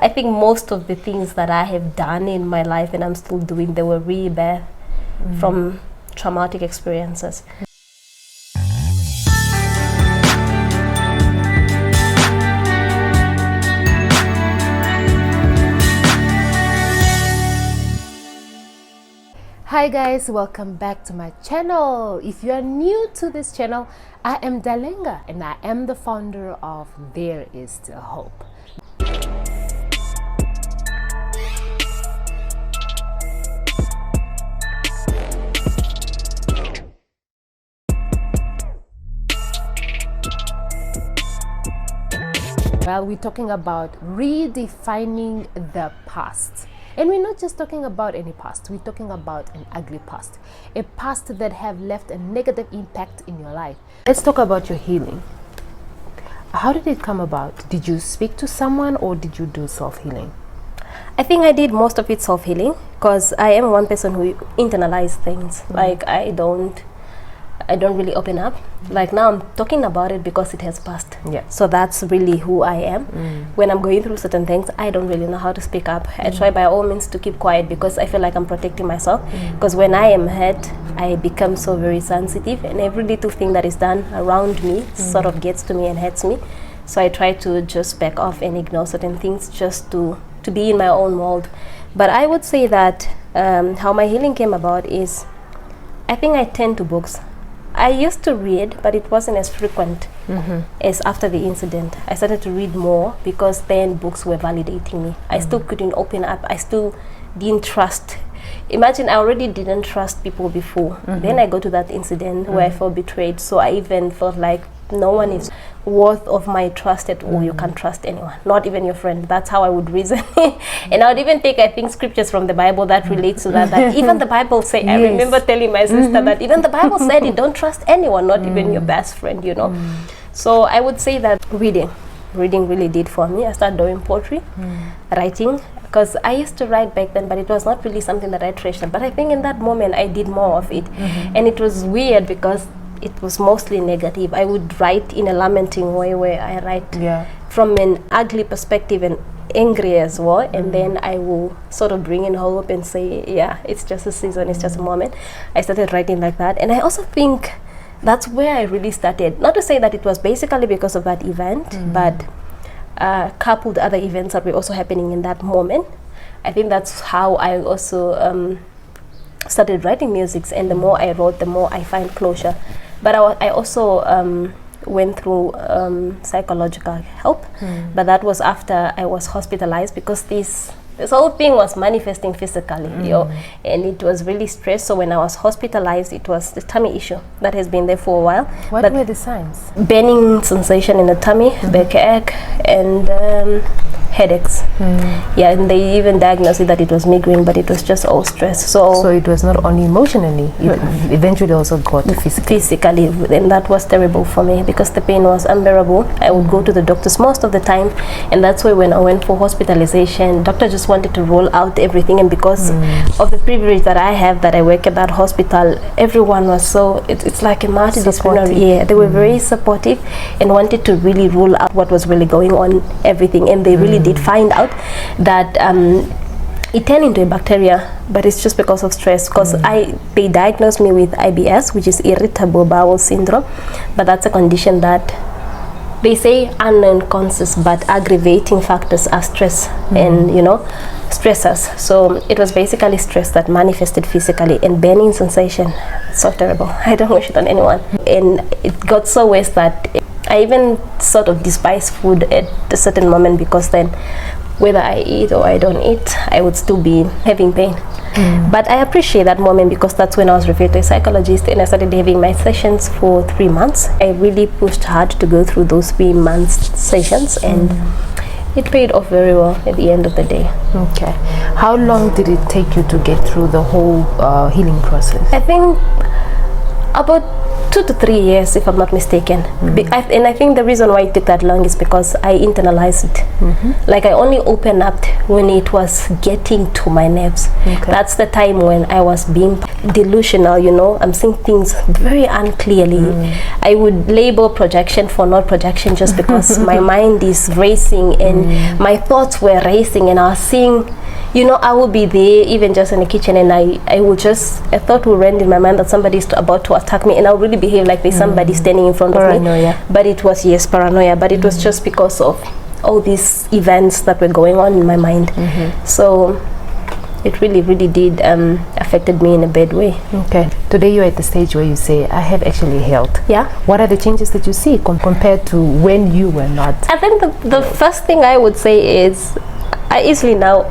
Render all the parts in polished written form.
I think most of the things that I have done in my life and I'm still doing, they were rebirth from traumatic experiences. Hi guys, welcome back to my channel. If you are new to this channel, I am Dalenga and I am the founder of There Is Still Hope. Well, we're talking about redefining the past. And we're not just talking about any past, we're talking about an ugly past. A past that have left a negative impact in your life. Let's talk about your healing. How did it come about? Did you speak to someone or did you do self-healing? I think I did most of it self-healing because I am one person who internalize things. Like I don't really open up. Like now I'm talking about it because it has passed. Yeah. So that's really who I am. When I'm going through certain things, I don't really know how to speak up. I try by all means to keep quiet because I feel like I'm protecting myself. Because when I am hurt, I become so very sensitive, and every little thing that is done around me sort of gets to me and hurts me. So I try to just back off and ignore certain things just to be in my own world. But I would say that how my healing came about is, I think I turned to books. I used to read, but it wasn't as frequent as after the incident. I started to read more because then books were validating me. I still couldn't open up. I still didn't trust. Imagine I already didn't trust people before. Then I go to that incident where I felt betrayed. So I even felt like no one is worth of my trust at all. You can't trust anyone, not even your friend. That's how I would reason. And I would even take, I think, scriptures from the Bible that relates to that. That even the Bible say, I remember telling my sister that even the Bible said it, don't trust anyone, not even your best friend, you know. So I would say that reading really did for me. I started doing poetry, writing, because I used to write back then, but it was not really something that I treasured. But I think in that moment I did more of it. And it was weird because it was mostly negative. I would write in a lamenting way where I write from an ugly perspective and angry as well. And then I will sort of bring in hope and say, yeah, it's just a season, it's just a moment. I started writing like that. And I also think that's where I really started. Not to say that it was basically because of that event, but coupled other events that were also happening in that moment. I think that's how I also started writing music. And the more I wrote, the more I find closure. But I also went through psychological help, but that was after I was hospitalized because this whole thing was manifesting physically, and it was really stressed. So when I was hospitalized, it was the tummy issue that has been there for a while. What were the signs? Burning sensation in the tummy, backache, and headaches. Yeah, and they even diagnosed it that it was migraine, but it was just all stress. So it was not only emotionally, it eventually also got physically. And that was terrible for me because the pain was unbearable. I would go to the doctors most of the time, and that's why when I went for hospitalization, doctor just wanted to roll out everything. And because of the privilege that I have, that I work at that hospital, everyone was so, it's like a multidisciplinary. Yeah, they were very supportive and wanted to really rule out what was really going on, everything. And they really did find out that it turned into a bacteria, but it's just because of stress. Because they diagnosed me with IBS, which is irritable bowel syndrome, but that's a condition that they say unknown causes, but aggravating factors are stress and stressors. So it was basically stress that manifested physically, and burning sensation, so terrible. I don't wish it on anyone. And it got so worse that I even sort of despise food at a certain moment, because then whether I eat or I don't eat, I would still be having pain. But I appreciate that moment because that's when I was referred to a psychologist, and I started having my sessions for 3 months. I really pushed hard to go through those 3 months sessions, and it paid off very well at the end of the day. Okay. How long did it take you to get through the whole healing process? I think about 2 to 3 years, if I'm not mistaken. And I think the reason why it took that long is because I internalized it. Like, I only opened up when it was getting to my nerves. That's the time when I was being delusional, you know. I'm seeing things very unclearly. I would label projection for not projection just because my mind is racing and my thoughts were racing, and I was seeing, you know, I will be there even just in the kitchen, and I will just, a thought will run in my mind that somebody's about to attack me, and I'll really behave like there's somebody standing in front of me. But it was, yes, paranoia, but it was just because of all these events that were going on in my mind. So it really did affected me in a bad way. Okay. Today you're at the stage where you say, I have actually healed. Yeah. What are the changes that you see compared to when you were not? I think the first thing I would say is I easily now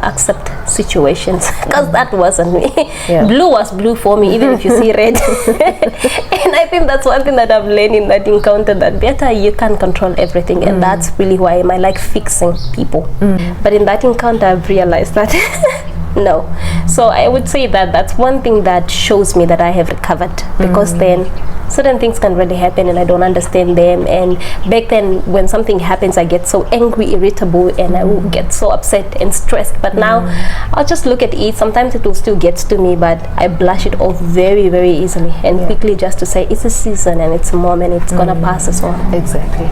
accept situations, because that wasn't me. Blue was blue for me, even if you see red. And I think that's one thing that I've learned in that encounter, that Beata, you can't control everything, and that's really why I like fixing people. But in that encounter, I've realized that no. So I would say that that's one thing that shows me that I have recovered, because then certain things can really happen and I don't understand them, and back then when something happens I get so angry, irritable, and I will get so upset and stressed. But now I'll just look at it. Sometimes it will still get to me, but I brush it off very easily and quickly, just to say it's a season and it's a moment, it's gonna pass as well. Exactly.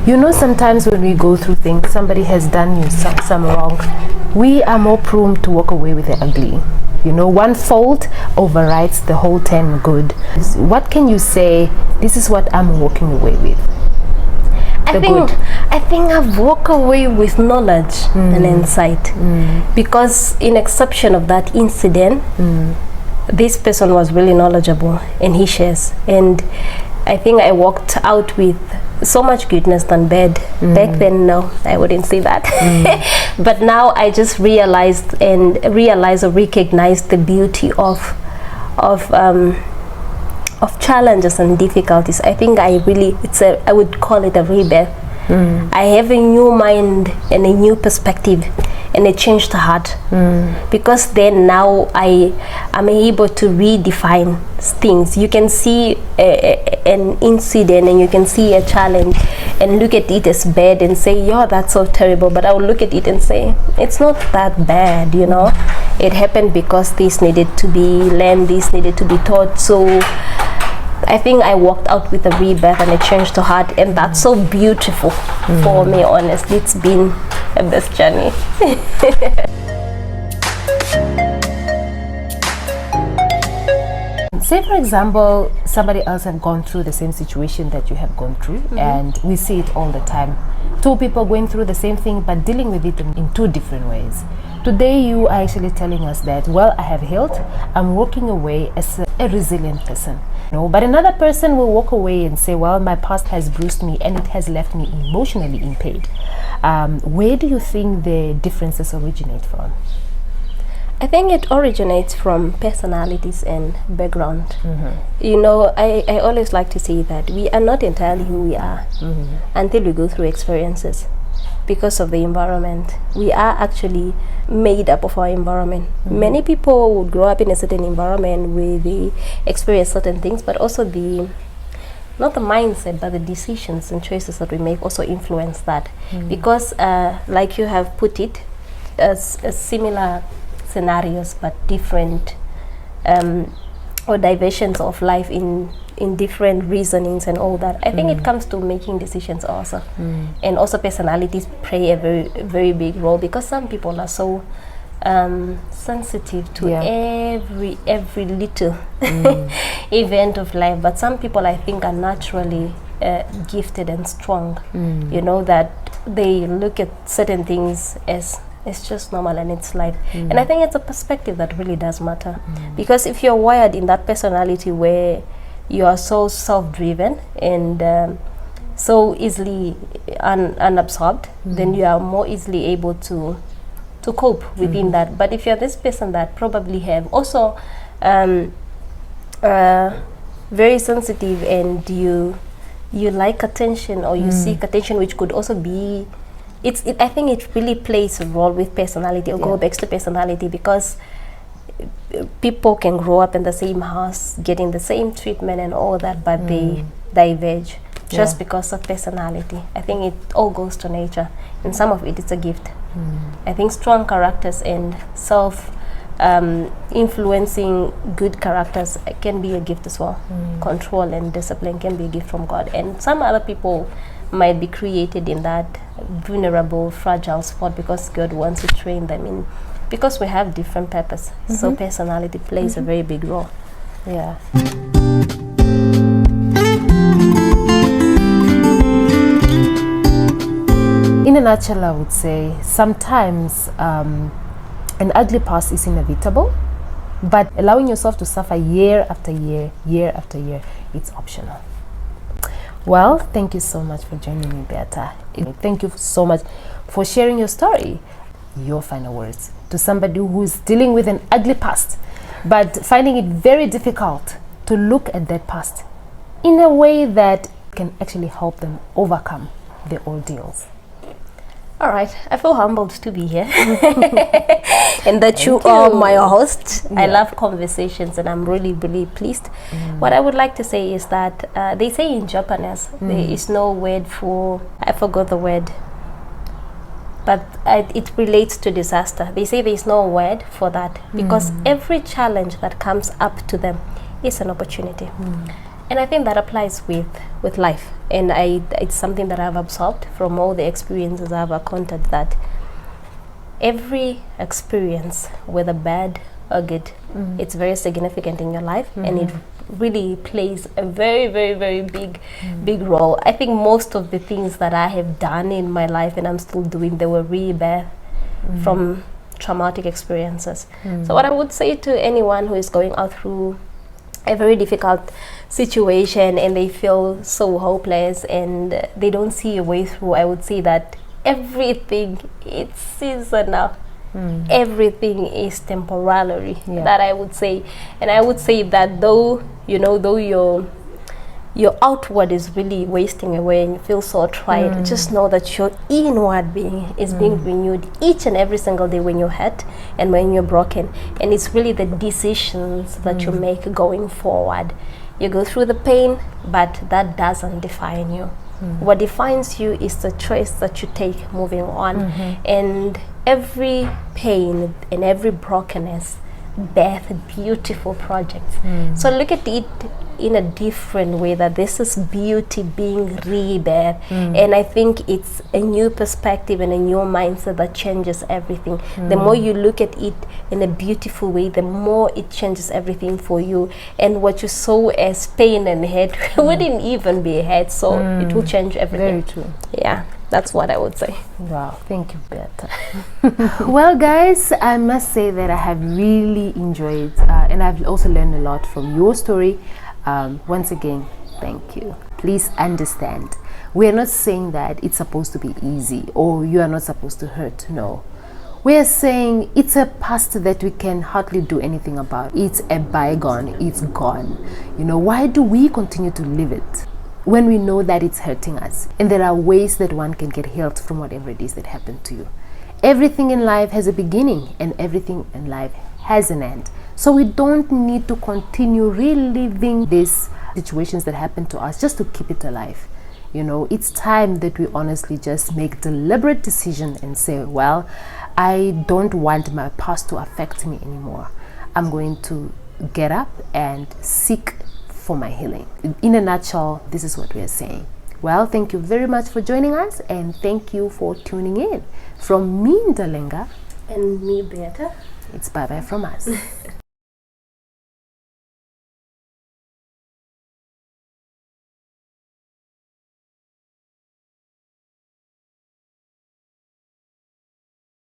You know, sometimes when we go through things, somebody has done you some wrong, we are more prone to walk away with the ugly. You know, one fault overrides the whole 10 good. What can you say, this is what I'm walking away with? I think I've walked away with knowledge and insight, because in exception of that incident, this person was really knowledgeable and he shares, and I think I walked out with so much goodness than bad. Back then, no, I wouldn't say that. But now I just realized or recognized the beauty of challenges and difficulties. I think I would call it a rebirth. I have a new mind and a new perspective and a changed heart, because then now I am able to redefine things. You can see an incident and you can see a challenge and look at it as bad and say, yo, that's so terrible, but I will look at it and say, it's not that bad, you know. It happened because this needed to be learned, this needed to be taught. So I think I walked out with a rebirth and a change to heart, and that's so beautiful for me, honestly. It's been a best journey. Say, for example, somebody else have gone through the same situation that you have gone through, and we see it all the time. Two people going through the same thing but dealing with it in two different ways. Today you are actually telling us that, well, I have healed, I'm walking away as a resilient person. No, but another person will walk away and say, well, my past has bruised me and it has left me emotionally impaired. Where do you think the differences originate from? I think it originates from personalities and background. You know, I always like to say that we are not entirely who we are until we go through experiences. Because of the environment, we are actually made up of our environment. Many people would grow up in a certain environment where they experience certain things, but also not the mindset, but the decisions and choices that we make also influence that. Because like you have put it, as similar scenarios but different or diversions of life in different reasonings and all that. I think it comes to making decisions also, and also personalities play a very big role, because some people are so sensitive to every little event of life, but some people I think are naturally gifted and strong. You know, that they look at certain things as it's just normal and it's life. And I think it's a perspective that really does matter, because if you're wired in that personality where you are so self-driven and so easily unabsorbed, then you are more easily able to cope within that. But if you're this person that probably have also very sensitive and you like attention, or you seek attention, which could also be I think it really plays a role with personality, or go back to personality, because people can grow up in the same house, getting the same treatment and all that, but they diverge just because of personality. I think it all goes to nature, and some of it is a gift. I think strong characters and influencing good characters can be a gift as well. Control and discipline can be a gift from God, and some other people might be created in that vulnerable, fragile spot because God wants to train them in, because we have different purpose. So personality plays a very big role. Yeah. In a nutshell, I would say sometimes an ugly past is inevitable, but allowing yourself to suffer year after year, year after year, it's optional. Well, thank you so much for joining me, Beata. Thank you so much for sharing your story. Your final words to somebody who's dealing with an ugly past, but finding it very difficult to look at that past in a way that can actually help them overcome their ordeals. All right, I feel humbled to be here and that you are my host. I love conversations and I'm really, really pleased. What I would like to say is that they say in Japanese, there is no word for, I forgot the word, but it relates to disaster. They say there is no word for that because every challenge that comes up to them is an opportunity. And I think that applies with life. And it's something that I've absorbed from all the experiences I've encountered, that every experience, whether bad or good, it's very significant in your life, and it really plays a very, very, very big role. I think most of the things that I have done in my life and I'm still doing, they were rebirth from traumatic experiences. So what I would say to anyone who is going out through a very difficult situation and they feel so hopeless and they don't see a way through, I would say that everything is seasonal. Everything is temporary. That I would say. And I would say that though your outward is really wasting away and you feel so tired, just know that your inward being is being renewed each and every single day when you're hurt and when you're broken. And it's really the decisions that you make going forward. You go through the pain, but that doesn't define you. What defines you is the choice that you take moving on. And every pain and every brokenness birth beautiful projects. So look at it in a different way, that this is beauty being rebirth. And I think it's a new perspective and a new mindset that changes everything. The more you look at it in a beautiful way, the more it changes everything for you. And what you saw as pain and hate wouldn't even be hate, so it will change everything. Very true. Yeah, that's what I would say. Wow, thank you, Beata. Well, guys, I must say that I have really enjoyed and I've also learned a lot from your story. Once again, thank you. Please understand, we are not saying that it's supposed to be easy or you are not supposed to hurt. No, we are saying it's a past that we can hardly do anything about. It's a bygone, it's gone. You know, why do we continue to live it when we know that it's hurting us? And there are ways that one can get healed from whatever it is that happened to you. Everything in life has a beginning and everything in life has an end. So we don't need to continue reliving these situations that happen to us just to keep it alive. You know, it's time that we honestly just make deliberate decision and say, well, I don't want my past to affect me anymore. I'm going to get up and seek for my healing. In a nutshell, this is what we are saying. Well, thank you very much for joining us, and thank you for tuning in. From me, Ndalenga, And me, Beata. it's bye-bye from us.